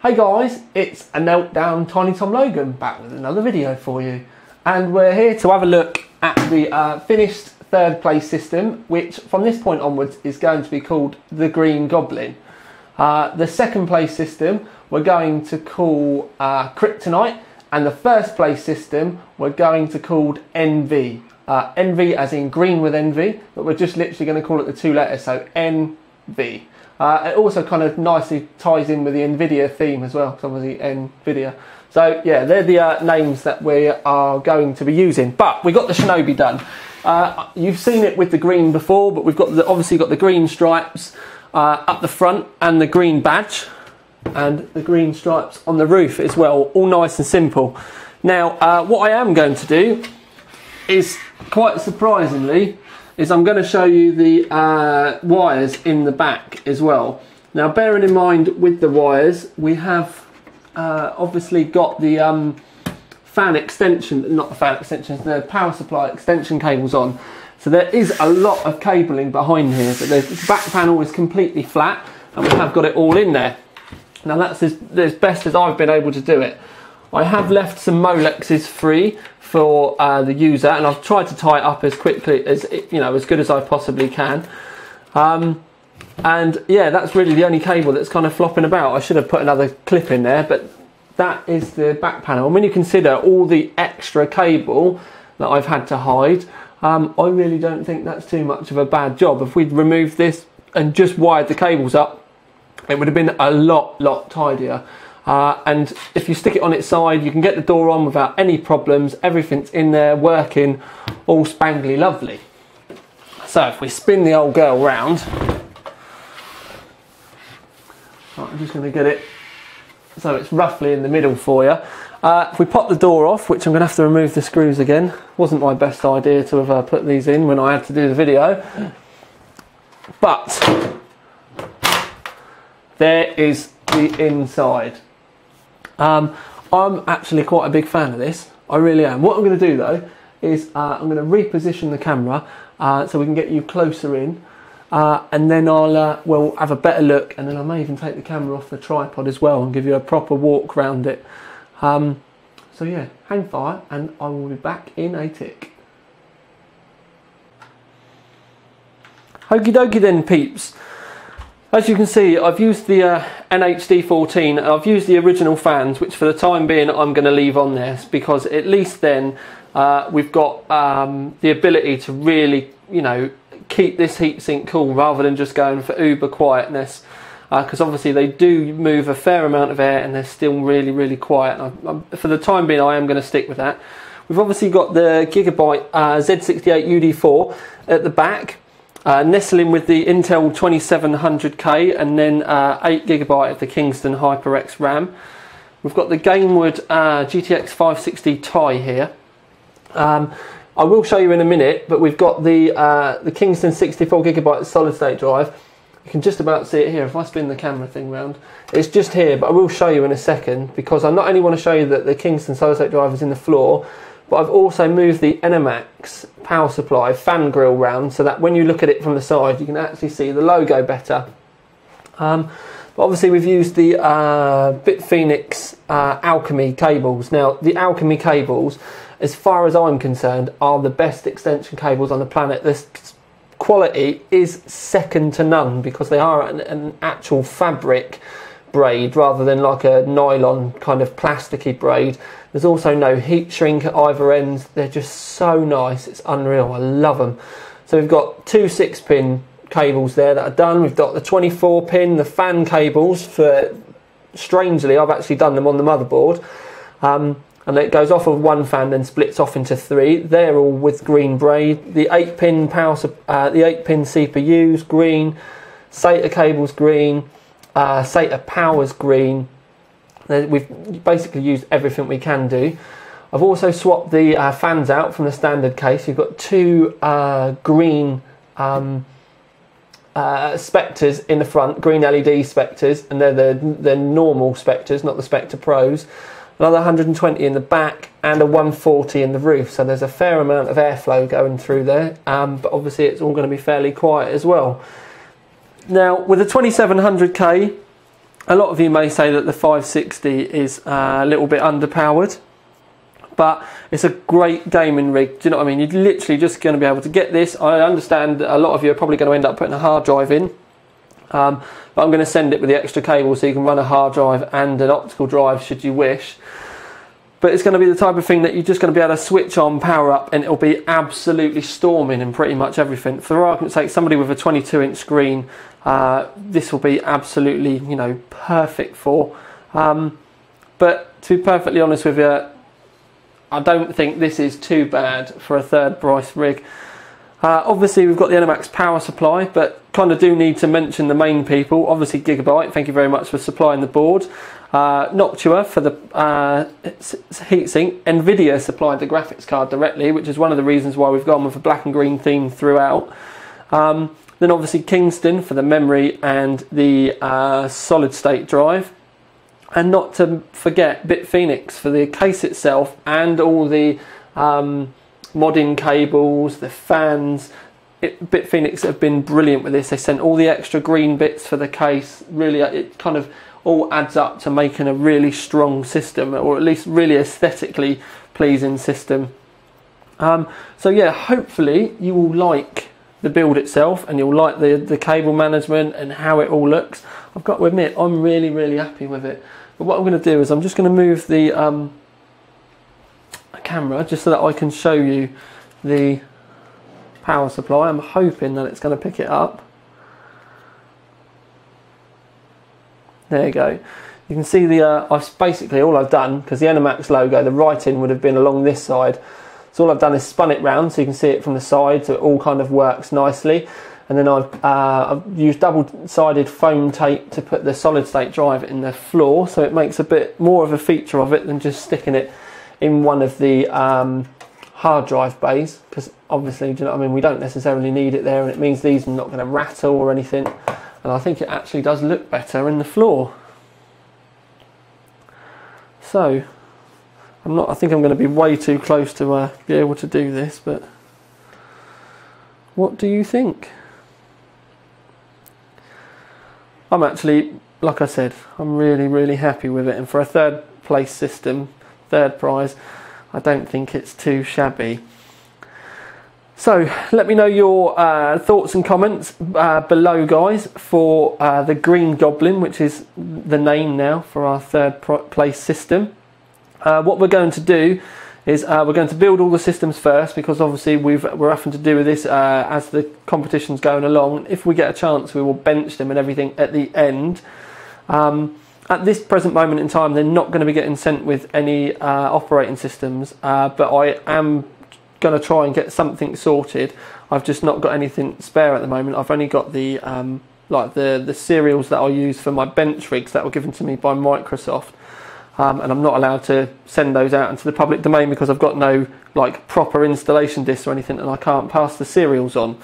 Hey guys, it's a Meltdown Tiny Tom Logan back with another video for you, and we're here to have a look at the finished third place system, which from this point onwards is going to be called the Green Goblin. The second place system we're going to call Kryptonite, and the first place system we're going to call Envy. Envy as in green with envy, but we're just literally going to call it the two letters, so NV. It also kind of nicely ties in with the NVIDIA theme as well, because obviously NVIDIA. So yeah, they're the names that we are going to be using. But we got the Shinobi done. You've seen it with the green before, but we've got obviously got the green stripes up the front and the green badge and the green stripes on the roof as well. All nice and simple. Now, what I am going to do is, quite surprisingly, is I'm going to show you the wires in the back as well. Now, bearing in mind with the wires, we have obviously got the fan extension, not the fan extensions, the power supply extension cables on. So there is a lot of cabling behind here, but the back panel is completely flat and we have got it all in there. Now that's as best as I've been able to do it. I have left some Molexes free for the user, and I've tried to tie it up as quickly as, as good as I possibly can. And yeah, that's really the only cable that's kind of flopping about. I should have put another clip in there, but that is the back panel. And when you consider all the extra cable that I've had to hide, I really don't think that's too much of a bad job. If we'd removed this and just wired the cables up, it would have been a lot tidier. And if you stick it on its side, you can get the door on without any problems. Everything's in there working, all spangly lovely. So if we spin the old girl round, right, I'm just going to get it so it's roughly in the middle for you. If we pop the door off, which I'm going to have to remove the screws again, wasn't my best idea to have put these in when I had to do the video, but there is the inside. I'm actually quite a big fan of this. I really am. What I'm going to do though is I'm going to reposition the camera so we can get you closer in, and then we'll have a better look, and then I may even take the camera off the tripod as well and give you a proper walk around it. So yeah, hang fire and I will be back in a tick. Okie dokie then, peeps. As you can see, I've used the NHD14, and I've used the original fans, which for the time being I'm going to leave on there, because at least then we've got the ability to really, keep this heatsink cool rather than just going for uber quietness, because obviously they do move a fair amount of air and they're still really quiet. For the time being, I am going to stick with that. We've obviously got the Gigabyte Z68 UD4 at the back, nestling with the Intel 2700K, and then 8GB of the Kingston HyperX RAM. We've got the Gamewood GTX 560 Ti here. I will show you in a minute, but we've got the Kingston 64GB solid state drive. You can just about see it here. If I spin the camera thing round, it's just here, but I will show you in a second, because I not only want to show you that the Kingston solid state drive is in the floor, but I've also moved the Enermax power supply fan grill round so that when you look at it from the side, you can actually see the logo better. But obviously we've used the Bitphoenix Alchemy cables. Now, the Alchemy cables, as far as I'm concerned, are the best extension cables on the planet. This quality is second to none, because they are an actual fabric braid rather than like a nylon kind of plasticky braid. There's also no heat shrink at either ends. They're just so nice, it's unreal. I love them. So we've got two 6-pin cables there that are done. We've got the 24-pin, the fan cables for, strangely, I've actually done them on the motherboard. And it goes off of one fan, then splits off into 3. They're all with green braid. The 8-pin power, the 8-pin CPUs green, SATA cables green, SATA power's green. We've basically used everything we can do. I've also swapped the fans out from the standard case. You've got two green Spectres in the front, green LED Spectres, and they're the normal Spectres, not the Spectre Pros. Another 120 in the back and a 140 in the roof, so there's a fair amount of airflow going through there, but obviously it's all going to be fairly quiet as well. Now with the 2700K, a lot of you may say that the 560 is a little bit underpowered, but it's a great gaming rig. Do you know what I mean? You're literally just going to be able to get this. I understand a lot of you are probably going to end up putting a hard drive in, but I'm going to send it with the extra cable so you can run a hard drive and an optical drive should you wish. But it's going to be the type of thing that you're just going to be able to switch on, power up, and it'll be absolutely storming in pretty much everything. For argument's sake, somebody with a 22-inch screen, this will be absolutely, you know, perfect for. But to be perfectly honest with you, I don't think this is too bad for a third price rig. Obviously we've got the Enermax power supply, but kind of do need to mention the main people. Obviously Gigabyte, thank you very much for supplying the board. Noctua for the heatsink. Nvidia supplied the graphics card directly, which is one of the reasons why we've gone with a black and green theme throughout. Then obviously Kingston for the memory and the solid state drive. And not to forget Bitphoenix for the case itself and all the modding cables, the fans. Bitphoenix have been brilliant with this. They sent all the extra green bits for the case. Really, it kind of all adds up to making a really strong system, or at least really aesthetically pleasing system. So yeah, hopefully you will like the build itself and you'll like the cable management and how it all looks. I've got to admit, I'm really happy with it. But what I'm going to do is I'm just going to move the camera just so that I can show you the power supply. I'm hoping that it's going to pick it up. There you go. You can see the basically all I've done, because the Enermax logo, the writing would have been along this side. So all I've done is spun it round so you can see it from the side, so it all kind of works nicely. And then I've used double-sided foam tape to put the solid state drive in the floor, so it makes a bit more of a feature of it than just sticking it in one of the hard drive bays, because obviously, do you know what I mean, we don't necessarily need it there, and it means these are not going to rattle or anything. And I think it actually does look better in the floor. So I think I'm going to be way too close to be able to do this, but what do you think? I'm actually, like I said, I'm really happy with it, and for a third place system, third prize, I don't think it's too shabby. So let me know your thoughts and comments below, guys, for the Green Goblin, which is the name now for our third place system. What we're going to do is we're going to build all the systems first, because obviously we're having to do with this as the competition's going along. If we get a chance, we will bench them and everything at the end. At this present moment in time, they're not going to be getting sent with any operating systems, but I am going to try and get something sorted. I've just not got anything spare at the moment. I've only got the like the serials that I use for my bench rigs that were given to me by Microsoft. And I'm not allowed to send those out into the public domain because I've got no like proper installation discs or anything, and I can't pass the serials on.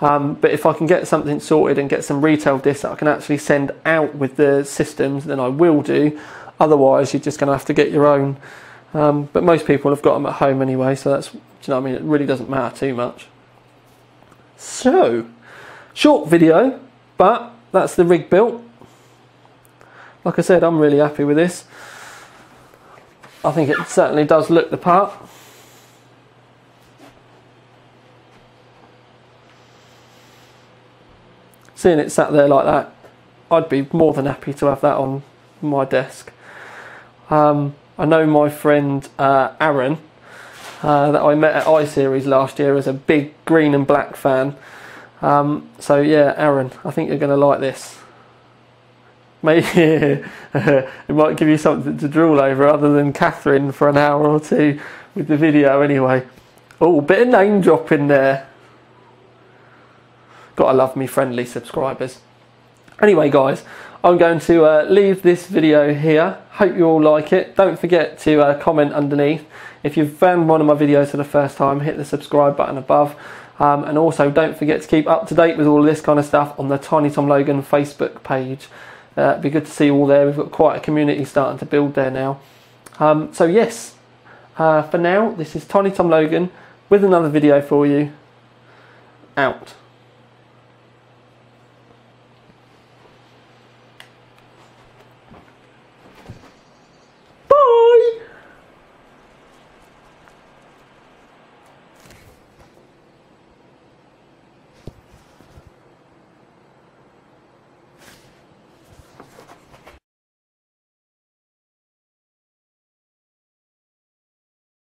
But if I can get something sorted and get some retail discs that I can actually send out with the systems, then I will do. Otherwise, you're just going to have to get your own. But most people have got them at home anyway, so that's, do you know what I mean? It really doesn't matter too much. So, short video, but that's the rig built. Like I said, I'm really happy with this. I think it certainly does look the part. Seeing it sat there like that, I'd be more than happy to have that on my desk. I know my friend Aaron, that I met at iSeries last year, is a big green and black fan. So yeah, Aaron, I think you're going to like this. Maybe it might give you something to drool over other than Catherine for an hour or two with the video anyway. Oh, bit of name dropping there. Gotta love me friendly subscribers. Anyway guys, I'm going to leave this video here. Hope you all like it. Don't forget to comment underneath. If you've found one of my videos for the first time, hit the subscribe button above. And also don't forget to keep up to date with all of this kind of stuff on the Tiny Tom Logan Facebook page. It'd be good to see you all there. We've got quite a community starting to build there now. So yes, for now, this is Tiny Tom Logan with another video for you. Out.